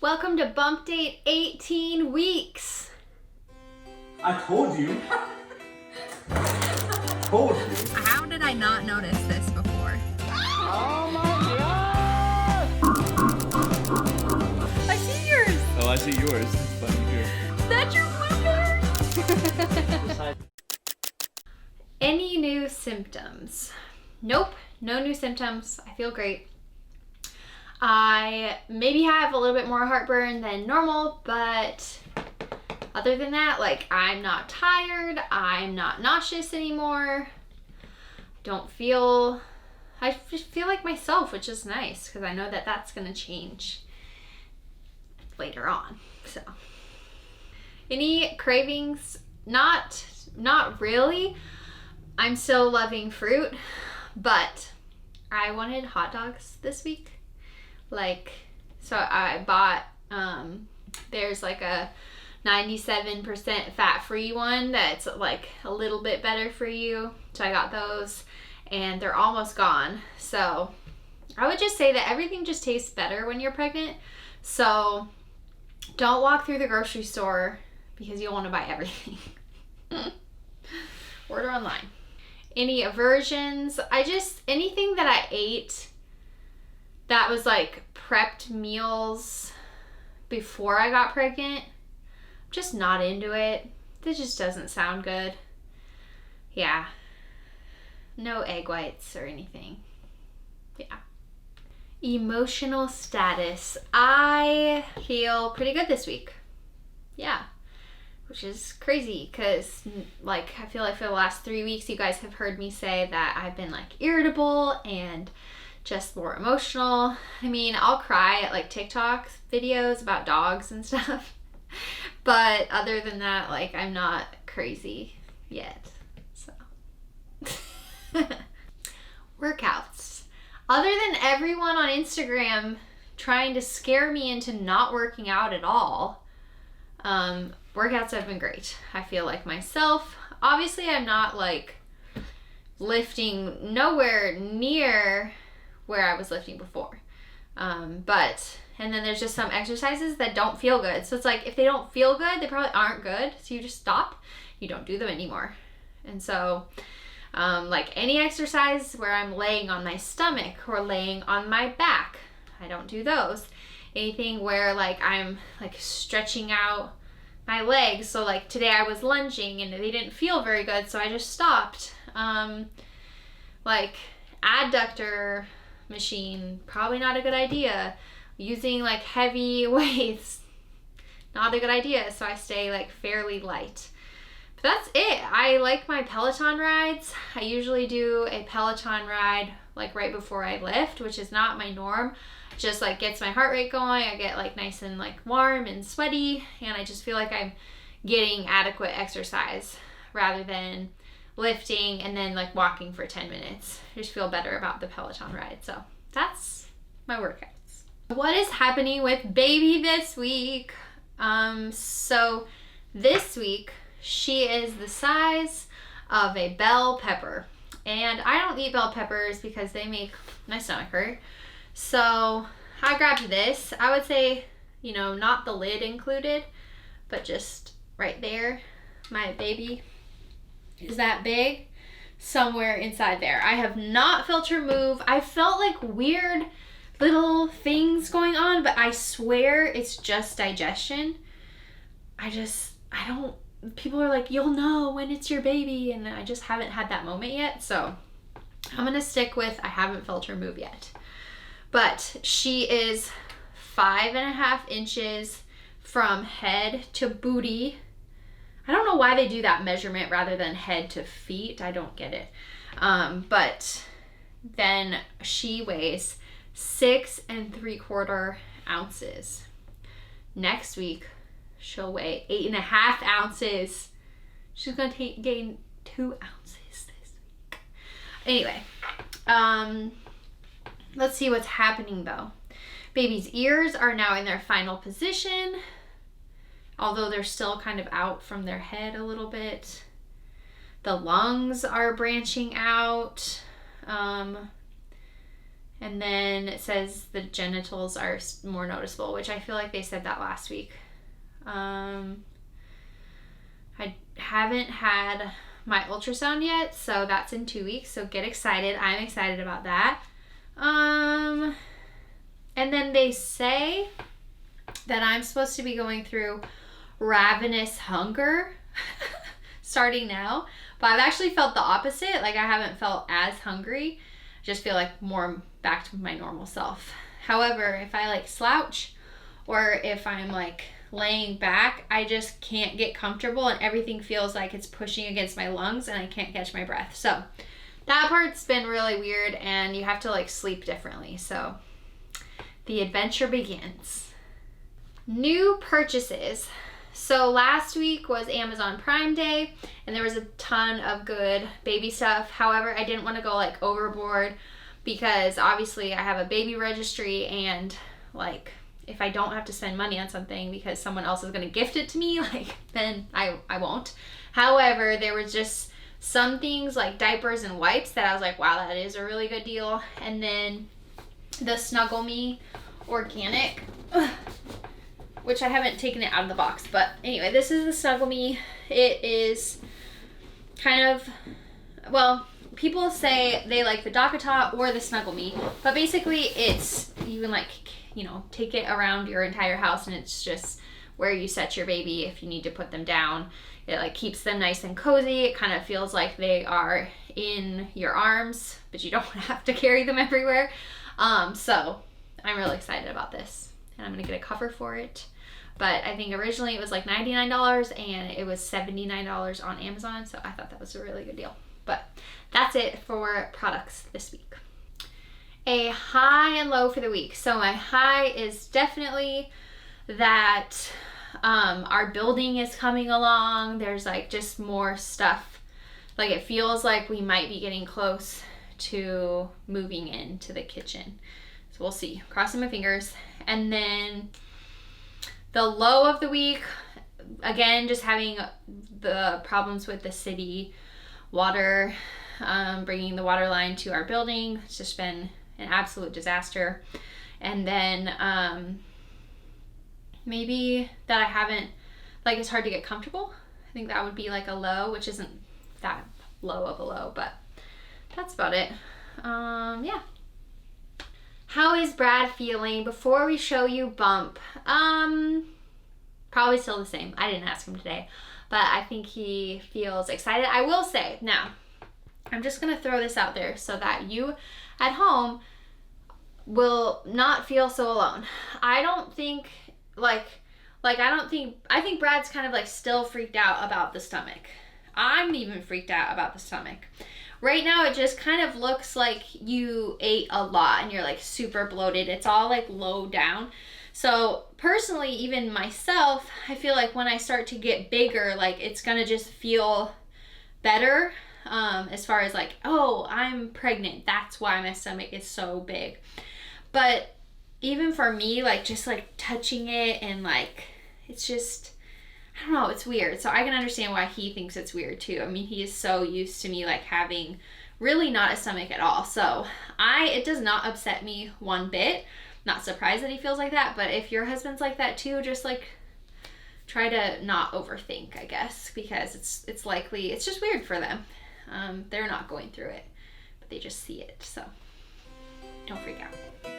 Welcome to Bumpdate 18 weeks. I told you. Told you. How did I not notice this before? Oh my god! I see yours. Oh, I see yours. It's funny too. That's your blueberry. Any new symptoms? Nope, no new symptoms. I feel great. I maybe have a little bit more heartburn than normal, but other than that, like, I'm not tired, I'm not nauseous anymore. I just feel like myself, which is nice because I know that that's gonna change later on. So, any cravings? Not really. I'm still loving fruit, but I wanted hot dogs this week. So I bought, there's like a 97% fat-free one that's like a little bit better for you. So I got those and they're almost gone. So I would just say that everything just tastes better when you're pregnant. So don't walk through the grocery store because you'll want to buy everything. Order online. Any aversions? Anything that I ate that was like prepped meals before I got pregnant, I'm just not into it. It just doesn't sound good. Yeah. No egg whites or anything. Yeah. Emotional status. I feel pretty good this week. Yeah. Which is crazy because, like, I feel like for the last 3 weeks you guys have heard me say that I've been like irritable and just more emotional. I mean, I'll cry at like TikTok videos about dogs and stuff. But other than that, like, I'm not crazy yet. So. Workouts. Other than everyone on Instagram trying to scare me into not working out at all, workouts have been great. I feel like myself. Obviously, I'm not like lifting nowhere near where I was lifting before. And then there's just some exercises that don't feel good. So it's like, if they don't feel good, they probably aren't good. So you just stop. You don't do them anymore. And so, like any exercise where I'm laying on my stomach or laying on my back, I don't do those. Anything where like I'm like stretching out my legs. So like today I was lunging and they didn't feel very good. So I just stopped. Like adductor machine, probably not a good idea. Using like heavy weights, not a good idea. So I stay like fairly light. But that's it. I like my Peloton rides. I usually do a Peloton ride like right before I lift, which is not my norm. Just like gets my heart rate going. I get like nice and like warm and sweaty, and I just feel like I'm getting adequate exercise rather than lifting and then like walking for 10 minutes. I just feel better about the Peloton ride. So that's my workouts. What is happening with baby this week? So this week she is the size of a bell pepper, and I don't eat bell peppers because they make my stomach hurt. So I grabbed this. I would say, not the lid included, but just right there. My baby is that big, somewhere inside there. I have not felt her move. I felt like weird little things going on, but I swear it's just digestion. People are like, you'll know when it's your baby, and I just haven't had that moment yet. So I'm gonna stick with I haven't felt her move yet. But she is 5.5 inches from head to booty. I don't know why they do that measurement rather than head to feet. I don't get it. But then she weighs 6 3/4 ounces. Next week, she'll weigh 8.5 ounces. She's gonna gain 2 ounces this week. Anyway, let's see what's happening though. Baby's ears are now in their final position, although they're still kind of out from their head a little bit. The lungs are branching out. And then it says the genitals are more noticeable, which I feel like they said that last week. I haven't had my ultrasound yet, so that's in 2 weeks, so get excited. I'm excited about that. And then they say that I'm supposed to be going through ravenous hunger starting now, but I've actually felt the opposite. Like, I haven't felt as hungry. I just feel like more back to my normal self. However, if I like slouch or if I'm like laying back, I just can't get comfortable and everything feels like it's pushing against my lungs and I can't catch my breath. So that part's been really weird, and you have to like sleep differently. So the adventure begins. New purchases. So last week was Amazon Prime Day and there was a ton of good baby stuff. However, I didn't want to go like overboard because obviously I have a baby registry, and like if I don't have to spend money on something because someone else is going to gift it to me, like then I won't. However, there was just some things like diapers and wipes that I was like, wow, that is a really good deal. And then the Snuggle Me organic, which I haven't taken it out of the box, but anyway, this is the Snuggle Me. It is kind of, well, people say they like the DockATot or the Snuggle Me, but basically it's, you can like, you know, take it around your entire house, and it's just where you set your baby if you need to put them down. It like keeps them nice and cozy. It kind of feels like they are in your arms, but you don't have to carry them everywhere. So I'm really excited about this, and I'm gonna get a cover for it. But I think originally it was like $99 and it was $79 on Amazon, so I thought that was a really good deal. But that's it for products this week. A high and low for the week. So my high is definitely that our building is coming along. There's like just more stuff. Like it feels like we might be getting close to moving into the kitchen. So we'll see. Crossing my fingers. And then the low of the week, again, just having the problems with the city water, bringing the water line to our building. It's just been an absolute disaster. And then maybe that I haven't, like it's hard to get comfortable. I think that would be like a low, which isn't that low of a low, but that's about it. Yeah. How is Brad feeling before we show you Bump? Probably still the same. I didn't ask him today, but I think he feels excited. I will say, now, I'm just gonna throw this out there so that you at home will not feel so alone. I don't think, I think Brad's kind of like still freaked out about the stomach. I'm even freaked out about the stomach. Right now, it just kind of looks like you ate a lot and you're like super bloated. It's all like low down. So personally, even myself, I feel like when I start to get bigger, like it's gonna just feel better as far as like, oh, I'm pregnant. That's why my stomach is so big. But even for me, like just like touching it and like, it's just, I don't know, it's weird. So I can understand why he thinks it's weird too. I mean, he is so used to me like having really not a stomach at all. So it does not upset me one bit. Not surprised that he feels like that, but if your husband's like that too, just like try to not overthink, I guess, because it's likely, it's just weird for them. They're not going through it, but they just see it. So don't freak out.